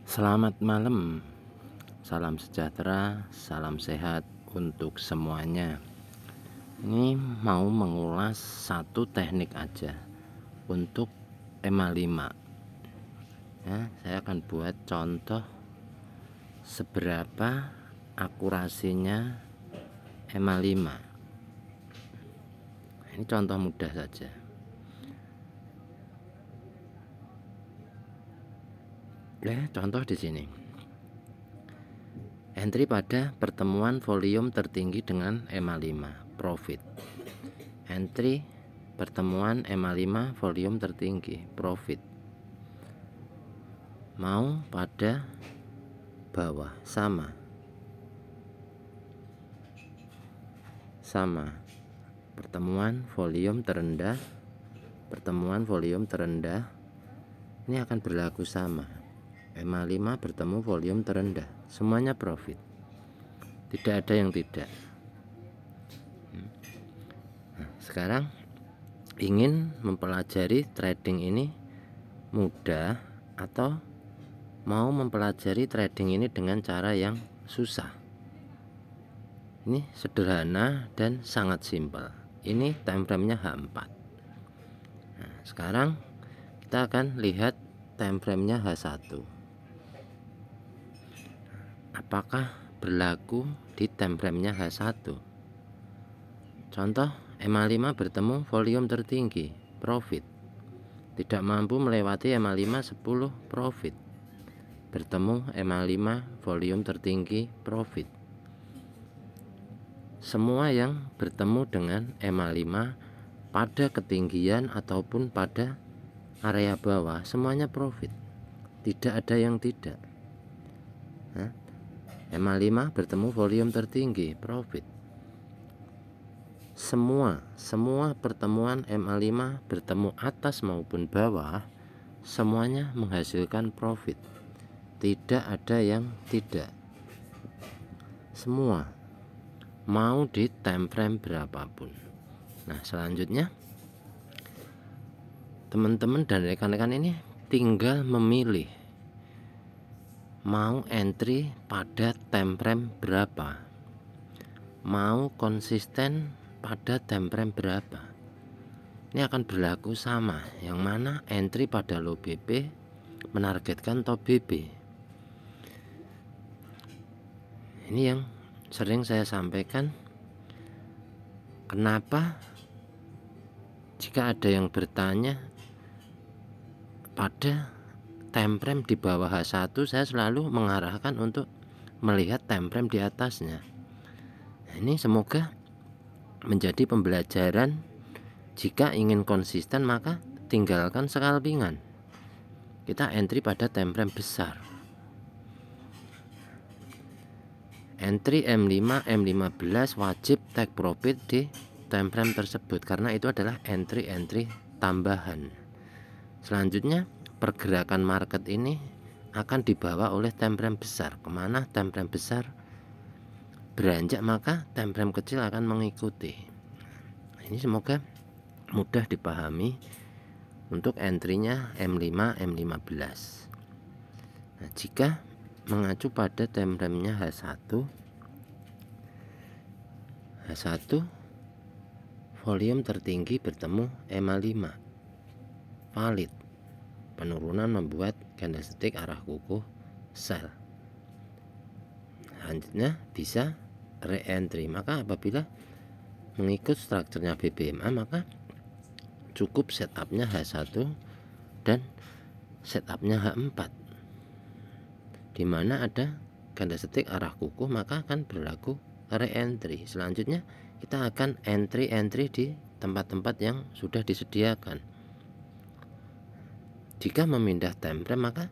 Selamat malam, salam sejahtera, salam sehat untuk semuanya. Ini mau mengulas satu teknik aja untuk EMA 5 ya. Saya akan buat contoh seberapa akurasinya EMA 5. Ini contoh mudah saja. Ya, contoh di sini. Entry pada pertemuan volume tertinggi dengan EMA 5 profit. Entry pertemuan EMA 5 volume tertinggi profit. Mau pada bawah sama pertemuan volume terendah ini akan berlaku sama. EMA 5 bertemu volume terendah, semuanya profit, tidak ada yang tidak. Nah, sekarang ingin mempelajari trading ini mudah atau mau mempelajari trading ini dengan cara yang susah? Ini sederhana dan sangat simpel. Ini time frame-nya H4. Nah, sekarang kita akan lihat time frame-nya H1. Apakah berlaku di time frame-nya H1? Contoh, EMA 5 bertemu volume tertinggi, profit. Tidak mampu melewati EMA 5 10, profit. Bertemu EMA 5 volume tertinggi, profit. Semua yang bertemu dengan EMA 5 pada ketinggian ataupun pada area bawah, semuanya profit, tidak ada yang tidak. EMA 5 bertemu volume tertinggi, profit. Semua pertemuan EMA 5 bertemu atas maupun bawah, semuanya menghasilkan profit, tidak ada yang tidak. Semua mau di time frame berapapun. Nah, selanjutnya teman-teman dan rekan-rekan ini tinggal memilih mau entry pada time frame berapa, mau konsisten pada time frame berapa. Ini akan berlaku sama, yang mana entry pada low BP menargetkan top BB. Ini yang sering saya sampaikan. Kenapa jika ada yang bertanya pada time frame di bawah H1, saya selalu mengarahkan untuk melihat time frame di atasnya. Nah, ini semoga menjadi pembelajaran. Jika ingin konsisten, maka tinggalkan scalpingan. Kita entry pada time frame besar. Entry M5, M15 wajib take profit di time frame tersebut, karena itu adalah entry tambahan. Selanjutnya, pergerakan market ini akan dibawa oleh time frame besar. Kemana time frame besar beranjak, maka time frame kecil akan mengikuti. Ini semoga mudah dipahami untuk entry-nya M5, M15. Nah, jika mengacu pada time frame-nya H1 volume tertinggi bertemu EMA 5 valid, penurunan membuat candlestick arah kukuh sell. Selanjutnya bisa re-entry. Maka apabila mengikut strukturnya BBMA, maka cukup setupnya H1 dan setupnya H4, dimana ada candlestick arah kukuh, maka akan berlaku re-entry. Selanjutnya kita akan entry di tempat-tempat yang sudah disediakan. Jika memindah time frame, maka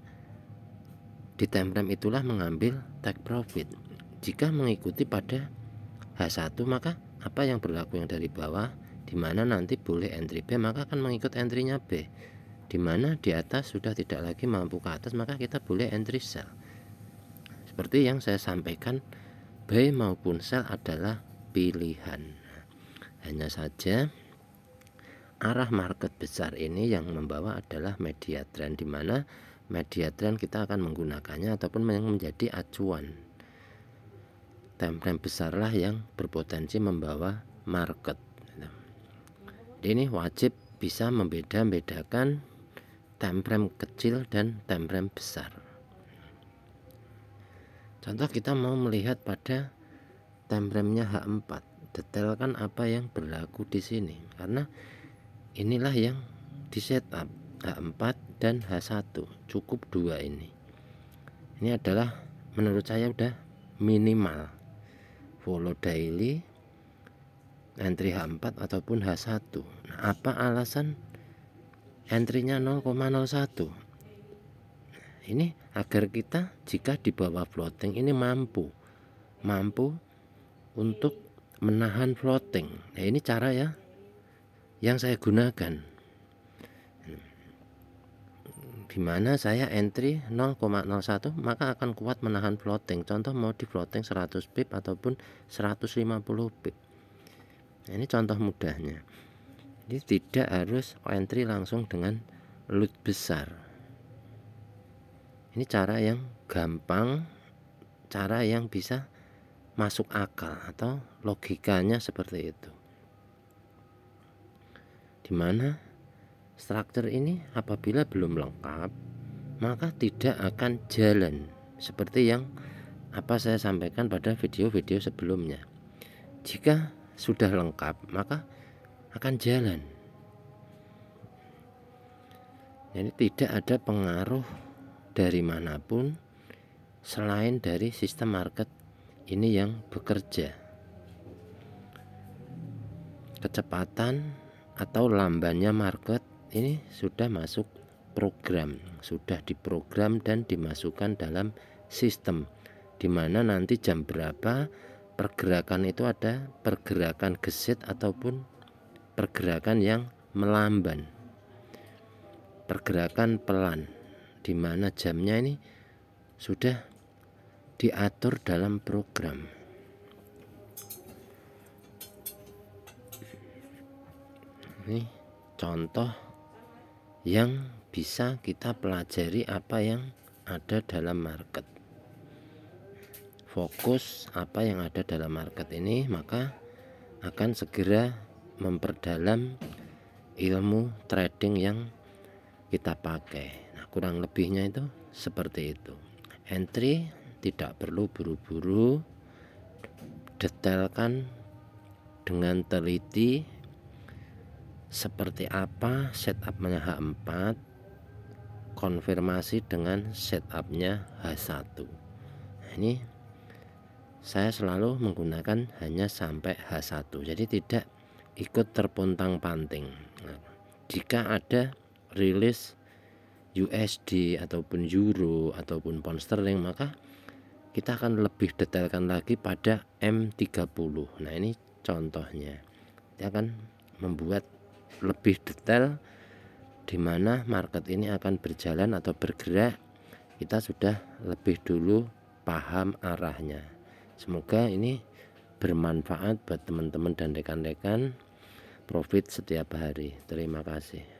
di time frame itulah mengambil take profit. Jika mengikuti pada H1, maka apa yang berlaku yang dari bawah, dimana nanti boleh entry B, maka akan mengikut entry-nya B. Dimana di atas sudah tidak lagi mampu ke atas, maka kita boleh entry sell. Seperti yang saya sampaikan, buy maupun sell adalah pilihan. Hanya saja arah market besar ini yang membawa adalah media trend, dimana media trend kita akan menggunakannya ataupun yang menjadi acuan. Time frame besarlah yang berpotensi membawa market. Jadi ini wajib bisa membedakan time frame kecil dan time frame besar. Contoh kita mau melihat pada time frame-nya H4, detailkan apa yang berlaku di sini, karena inilah yang di setup H4 dan H1, cukup dua ini. Ini adalah menurut saya udah minimal follow daily, entry H4 ataupun H1. Nah, apa alasan entry-nya 0,01? Ini agar kita jika di bawah floating ini mampu untuk menahan floating. Nah, ini cara ya yang saya gunakan, dimana saya entry 0,01 maka akan kuat menahan floating. Contoh mau di floating 100 pip ataupun 150 pip. Nah, ini contoh mudahnya. Jadi tidak harus entry langsung dengan lot besar. Ini cara yang gampang, cara yang bisa masuk akal atau logikanya seperti itu. Dimana struktur ini apabila belum lengkap maka tidak akan jalan seperti yang saya sampaikan pada video-video sebelumnya. Jika sudah lengkap maka akan jalan. Jadi tidak ada pengaruh dari manapun selain dari sistem market ini yang bekerja. Kecepatan atau lambannya market ini sudah masuk program, sudah diprogram dan dimasukkan dalam sistem, dimana nanti jam berapa pergerakan itu ada pergerakan gesit ataupun pergerakan yang melamban, pergerakan pelan, dimana jamnya ini sudah diatur dalam program. Ini contoh yang bisa kita pelajari apa yang ada dalam market. Fokus apa yang ada dalam market ini, maka akan segera memperdalam ilmu trading yang kita pakai. Nah, kurang lebihnya itu seperti itu. Entry tidak perlu buru-buru, detailkan dengan teliti seperti apa setupnya H4, konfirmasi dengan setupnya H1. Nah, ini saya selalu menggunakan hanya sampai H1, jadi tidak ikut terpontang-panting. Nah, jika ada rilis USD ataupun Euro ataupun pound sterling maka kita akan lebih detailkan lagi pada M30. Nah, ini contohnya. Kita akan membuat lebih detail di mana market ini akan berjalan atau bergerak. Kita sudah lebih dulu paham arahnya. Semoga ini bermanfaat buat teman-teman dan rekan-rekan. Profit setiap hari. Terima kasih.